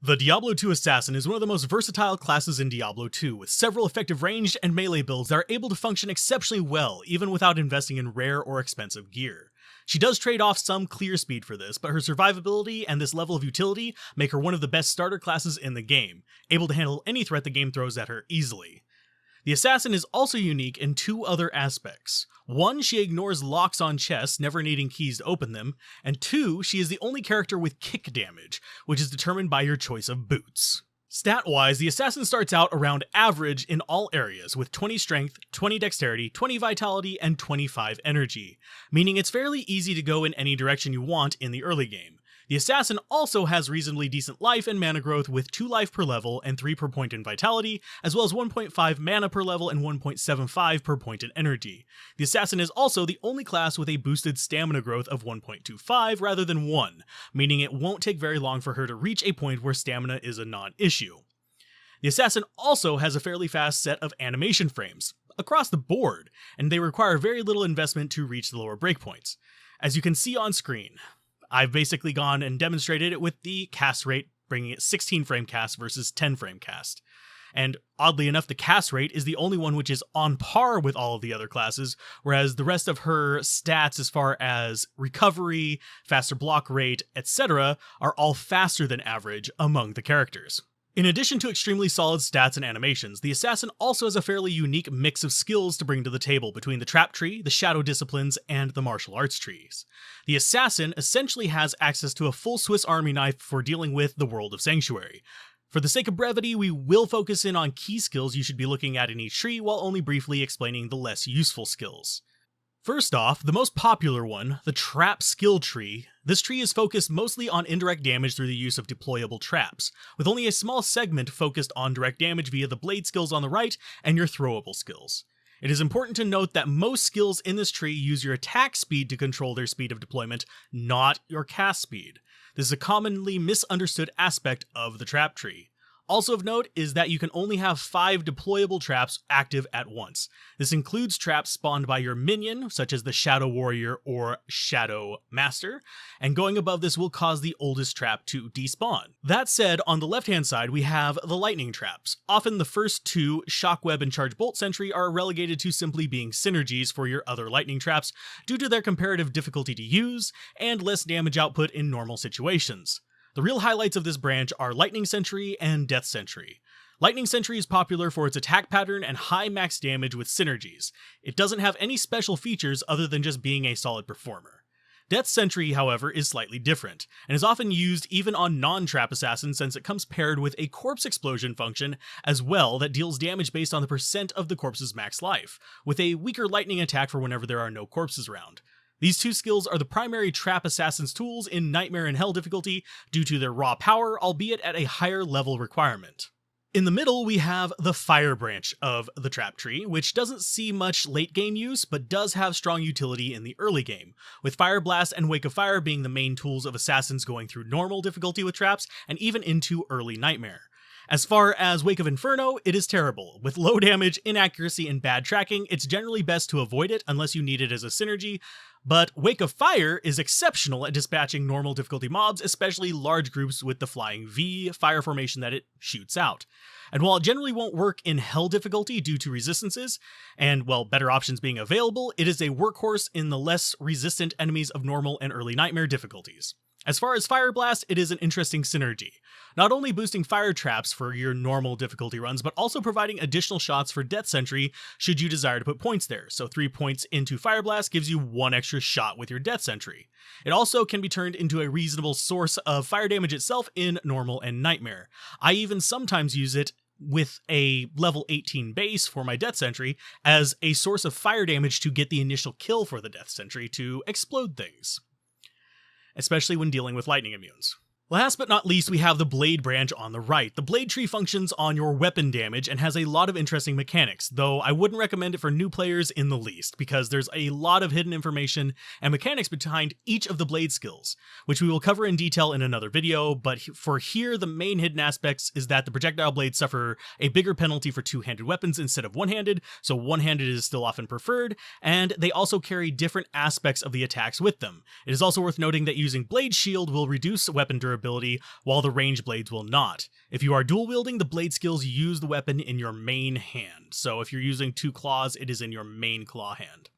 The Diablo 2 Assassin is one of the most versatile classes in Diablo 2, with several effective ranged and melee builds that are able to function exceptionally well, even without investing in rare or expensive gear. She does trade off some clear speed for this, but her survivability and this level of utility make her one of the best starter classes in the game, able to handle any threat the game throws at her easily. The Assassin is also unique in two other aspects. One, she ignores locks on chests, never needing keys to open them, and two, she is the only character with kick damage, which is determined by your choice of boots. Stat-wise, the Assassin starts out around average in all areas, with 20 strength, 20 dexterity, 20 vitality, and 25 energy, meaning it's fairly easy to go in any direction you want in the early game. The Assassin also has reasonably decent life and mana growth with 2 life per level and 3 per point in vitality, as well as 1.5 mana per level and 1.75 per point in energy. The Assassin is also the only class with a boosted stamina growth of 1.25 rather than 1, meaning it won't take very long for her to reach a point where stamina is a non-issue. The Assassin also has a fairly fast set of animation frames, across the board, and they require very little investment to reach the lower breakpoints. As you can see on screen, I've basically gone and demonstrated it with the cast rate, bringing it 16 frame cast versus 10 frame cast. And oddly enough, the cast rate is the only one which is on par with all of the other classes, whereas the rest of her stats as far as recovery, faster block rate, etc. are all faster than average among the characters. In addition to extremely solid stats and animations, the Assassin also has a fairly unique mix of skills to bring to the table between the Trap Tree, the Shadow Disciplines, and the Martial Arts trees. The Assassin essentially has access to a full Swiss Army knife for dealing with the World of Sanctuary. For the sake of brevity, we will focus in on key skills you should be looking at in each tree while only briefly explaining the less useful skills. First off, the most popular one, the Trap Skill Tree. This tree is focused mostly on indirect damage through the use of deployable traps, with only a small segment focused on direct damage via the blade skills on the right and your throwable skills. It is important to note that most skills in this tree use your attack speed to control their speed of deployment, not your cast speed. This is a commonly misunderstood aspect of the Trap Tree. Also of note is that you can only have 5 deployable traps active at once. This includes traps spawned by your minion, such as the Shadow Warrior or Shadow Master, and going above this will cause the oldest trap to despawn. That said, on the left-hand side we have the lightning traps. Often the first 2, Shockweb and Charge Bolt Sentry, are relegated to simply being synergies for your other lightning traps due to their comparative difficulty to use and less damage output in normal situations. The real highlights of this branch are Lightning Sentry and Death Sentry. Lightning Sentry is popular for its attack pattern and high max damage with synergies. It doesn't have any special features other than just being a solid performer. Death Sentry, however, is slightly different, and is often used even on non-trap assassins since it comes paired with a corpse explosion function as well that deals damage based on the percent of the corpse's max life, with a weaker lightning attack for whenever there are no corpses around. These two skills are the primary trap assassin's tools in Nightmare and Hell difficulty due to their raw power, albeit at a higher level requirement. In the middle, we have the Fire branch of the Trap Tree, which doesn't see much late game use, but does have strong utility in the early game, with Fire Blast and Wake of Fire being the main tools of assassins going through normal difficulty with traps, and even into early Nightmare. As far as Wake of Inferno, it is terrible. With low damage, inaccuracy, and bad tracking, it's generally best to avoid it unless you need it as a synergy, but Wake of Fire is exceptional at dispatching normal difficulty mobs, especially large groups with the Flying V fire formation that it shoots out. And while it generally won't work in Hell difficulty due to resistances, and well, better options being available, it is a workhorse in the less resistant enemies of normal and early Nightmare difficulties. As far as Fire Blast, it is an interesting synergy, not only boosting fire traps for your normal difficulty runs, but also providing additional shots for Death Sentry should you desire to put points there, so 3 points into Fire Blast gives you 1 extra shot with your Death Sentry. It also can be turned into a reasonable source of fire damage itself in Normal and Nightmare. I even sometimes use it with a level 18 base for my Death Sentry as a source of fire damage to get the initial kill for the Death Sentry to explode things, especially when dealing with lightning immunes. Last but not least, we have the Blade branch on the right. The Blade tree functions on your weapon damage and has a lot of interesting mechanics, though I wouldn't recommend it for new players in the least, because there's a lot of hidden information and mechanics behind each of the Blade skills, which we will cover in detail in another video, but for here, the main hidden aspects is that the projectile blades suffer a bigger penalty for two-handed weapons instead of one-handed, so one-handed is still often preferred, and they also carry different aspects of the attacks with them. It is also worth noting that using Blade Shield will reduce weapon durability ability, while the range blades will not. If you are dual wielding, the blade skills use the weapon in your main hand. So if you're using 2 claws, it is in your main claw hand.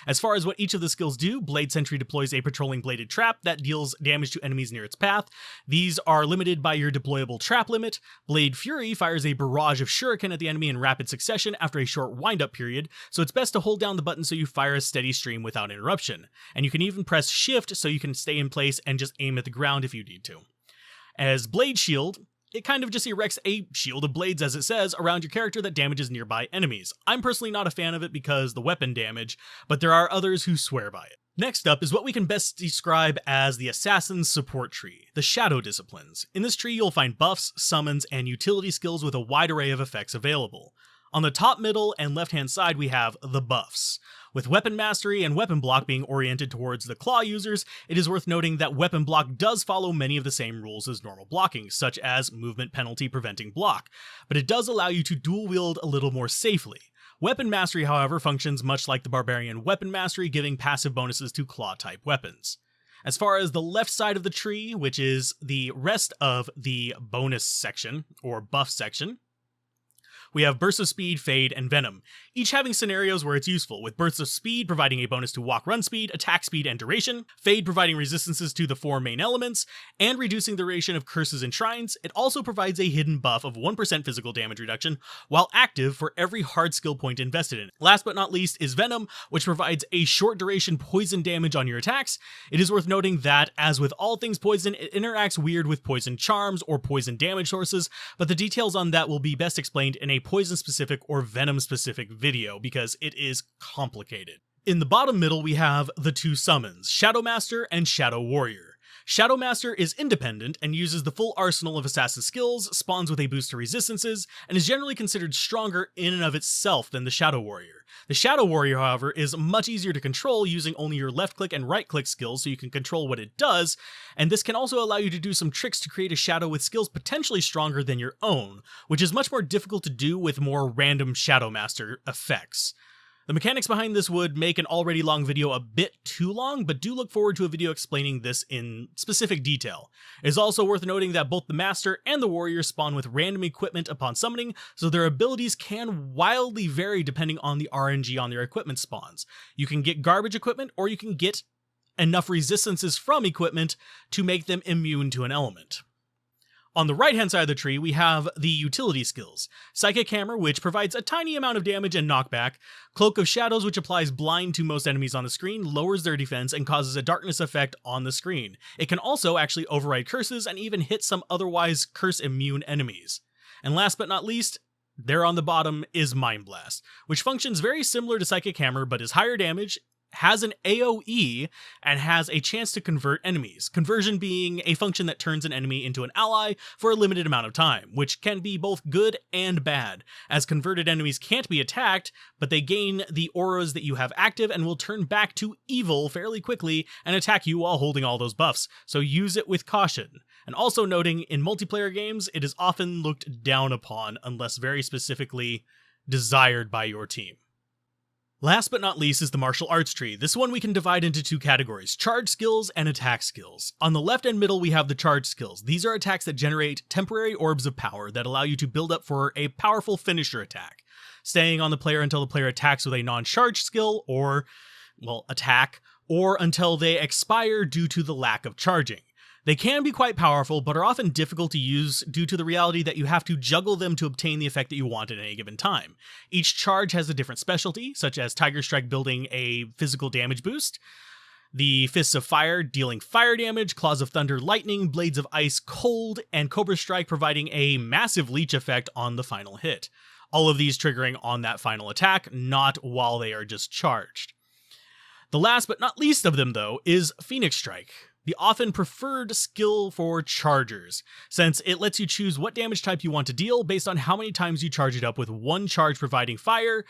As far as what each of the skills do, Blade Sentry deploys a patrolling bladed trap that deals damage to enemies near its path. These are limited by your deployable trap limit. Blade Fury fires a barrage of shuriken at the enemy in rapid succession after a short wind-up period, so it's best to hold down the button so you fire a steady stream without interruption. And you can even press Shift so you can stay in place and just aim at the ground if you need to. As Blade Shield, it kind of just erects a shield of blades, as it says, around your character that damages nearby enemies. I'm personally not a fan of it because the weapon damage, but there are others who swear by it. Next up is what we can best describe as the Assassin's Support Tree, the Shadow Disciplines. In this tree you'll find buffs, summons, and utility skills with a wide array of effects available. On the top, middle, and left-hand side we have the buffs. With Weapon Mastery and Weapon Block being oriented towards the claw users, it is worth noting that Weapon Block does follow many of the same rules as normal blocking, such as movement penalty preventing block, but it does allow you to dual wield a little more safely. Weapon Mastery, however, functions much like the Barbarian Weapon Mastery, giving passive bonuses to claw-type weapons. As far as the left side of the tree, which is the rest of the bonus section, or buff section, we have Bursts of Speed, Fade, and Venom, each having scenarios where it's useful, with Bursts of Speed providing a bonus to walk-run speed, attack speed, and duration, Fade providing resistances to the 4 main elements, and reducing the duration of curses and shrines. It also provides a hidden buff of 1% physical damage reduction, while active for every hard skill point invested in it. Last but not least is Venom, which provides a short duration poison damage on your attacks. It is worth noting that, as with all things poison, it interacts weird with poison charms or poison damage sources, but the details on that will be best explained in a poison-specific or venom-specific video, because it is complicated. In the bottom middle, we have the 2 summons, Shadow Master and Shadow Warrior. Shadow Master is independent and uses the full arsenal of assassin skills, spawns with a boost to resistances, and is generally considered stronger in and of itself than the Shadow Warrior. The Shadow Warrior, however, is much easier to control using only your left click and right click skills so you can control what it does, and this can also allow you to do some tricks to create a shadow with skills potentially stronger than your own, which is much more difficult to do with more random Shadow Master effects. The mechanics behind this would make an already long video a bit too long, but do look forward to a video explaining this in specific detail. It is also worth noting that both the Master and the Warrior spawn with random equipment upon summoning, so their abilities can wildly vary depending on the RNG on their equipment spawns. You can get garbage equipment, or you can get enough resistances from equipment to make them immune to an element. On the right-hand side of the tree, we have the utility skills. Psychic Hammer, which provides a tiny amount of damage and knockback. Cloak of Shadows, which applies blind to most enemies on the screen, lowers their defense, and causes a darkness effect on the screen. It can also actually override curses and even hit some otherwise curse-immune enemies. And last but not least, there on the bottom is Mind Blast, which functions very similar to Psychic Hammer but is higher damage, has an AoE, and has a chance to convert enemies. Conversion being a function that turns an enemy into an ally for a limited amount of time, which can be both good and bad, as converted enemies can't be attacked, but they gain the auras that you have active and will turn back to evil fairly quickly and attack you while holding all those buffs, so use it with caution. And also noting, in multiplayer games, it is often looked down upon unless very specifically desired by your team. Last but not least is the martial arts tree. This one we can divide into 2 categories, charge skills and attack skills. On the left and middle we have the charge skills. These are attacks that generate temporary orbs of power that allow you to build up for a powerful finisher attack, staying on the player until the player attacks with a non-charge skill or, well, attack, or until they expire due to the lack of charging. They can be quite powerful, but are often difficult to use due to the reality that you have to juggle them to obtain the effect that you want at any given time. Each charge has a different specialty, such as Tiger Strike building a physical damage boost, the Fists of Fire dealing fire damage, Claws of Thunder lightning, Blades of Ice cold, and Cobra Strike providing a massive leech effect on the final hit. All of these triggering on that final attack, not while they are just charged. The last but not least of them, though, is Phoenix Strike, the often preferred skill for chargers, since it lets you choose what damage type you want to deal based on how many times you charge it up, with 1 charge providing fire,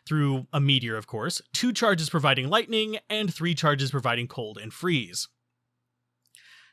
through a meteor of course, 2 charges providing lightning, and 3 charges providing cold and freeze.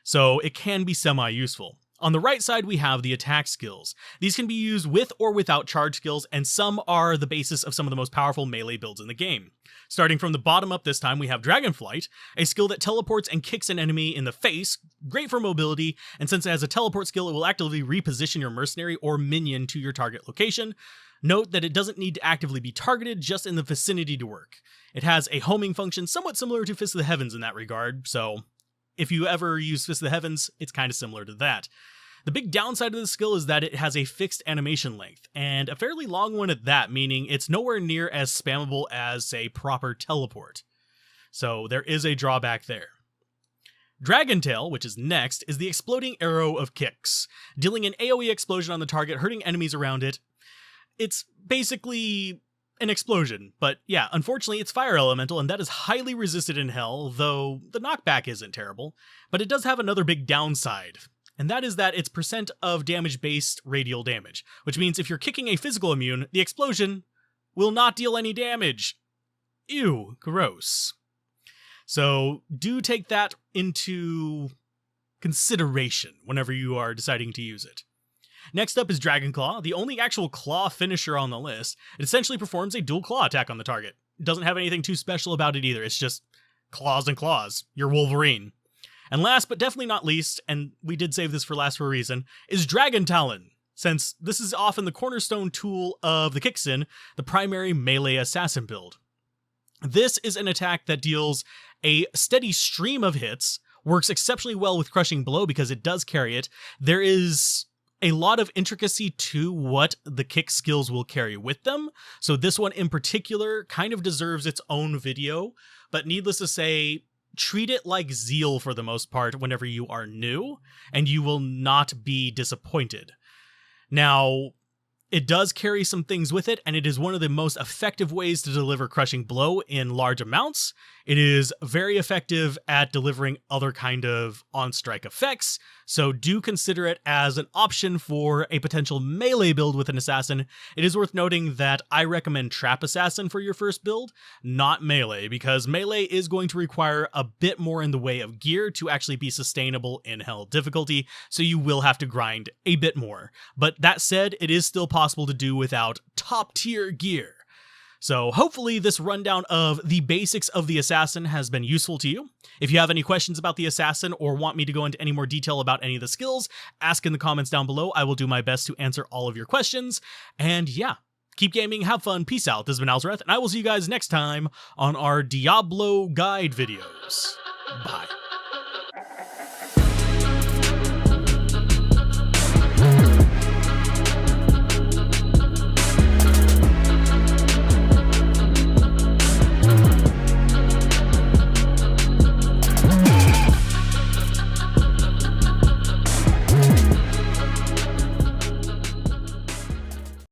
So it can be semi-useful. On the right side, we have the attack skills. These can be used with or without charge skills, and some are the basis of some of the most powerful melee builds in the game. Starting from the bottom up this time, we have Dragonflight, a skill that teleports and kicks an enemy in the face, great for mobility, and since it has a teleport skill, it will actively reposition your mercenary or minion to your target location. Note that it doesn't need to actively be targeted, just in the vicinity to work. It has a homing function somewhat similar to Fist of the Heavens in that regard, so if you ever use Fist of the Heavens, it's kind of similar to that. The big downside of this skill is that it has a fixed animation length, and a fairly long one at that, meaning it's nowhere near as spammable as, say, proper teleport. So there is a drawback there. Dragon Tail, which is next, is the exploding arrow of kicks, dealing an AoE explosion on the target, hurting enemies around it. It's basically an explosion, but yeah, unfortunately it's fire elemental, and that is highly resisted in Hell, though the knockback isn't terrible. But it does have another big downside, and that is that it's percent of damage-based radial damage, which means if you're kicking a physical immune, the explosion will not deal any damage. Ew, gross. So do take that into consideration whenever you are deciding to use it. Next up is Dragonclaw, the only actual claw finisher on the list. It essentially performs a dual claw attack on the target. It doesn't have anything too special about it either, it's just claws and claws. You're Wolverine. And last but definitely not least, and we did save this for last for a reason, is Dragon Talon, since this is often the cornerstone tool of the Kixin, the primary melee assassin build. This is an attack that deals a steady stream of hits, works exceptionally well with Crushing Blow because it does carry it. There is a lot of intricacy to what the kick skills will carry with them, so this one in particular kind of deserves its own video, but needless to say, treat it like Zeal for the most part whenever you are new, and you will not be disappointed. Now, it does carry some things with it, and it is one of the most effective ways to deliver Crushing Blow in large amounts. It is very effective at delivering other kind of on-strike effects, so do consider it as an option for a potential melee build with an assassin. It is worth noting that I recommend Trap Assassin for your first build, not melee, because melee is going to require a bit more in the way of gear to actually be sustainable in Hell difficulty, so you will have to grind a bit more. But that said, it is still possible to do without top-tier gear. So hopefully this rundown of the basics of the Assassin has been useful to you. If you have any questions about the Assassin or want me to go into any more detail about any of the skills, ask in the comments down below. I will do my best to answer all of your questions. And yeah, keep gaming, have fun, peace out. This has been Alzorath, and I will see you guys next time on our Diablo guide videos. Bye.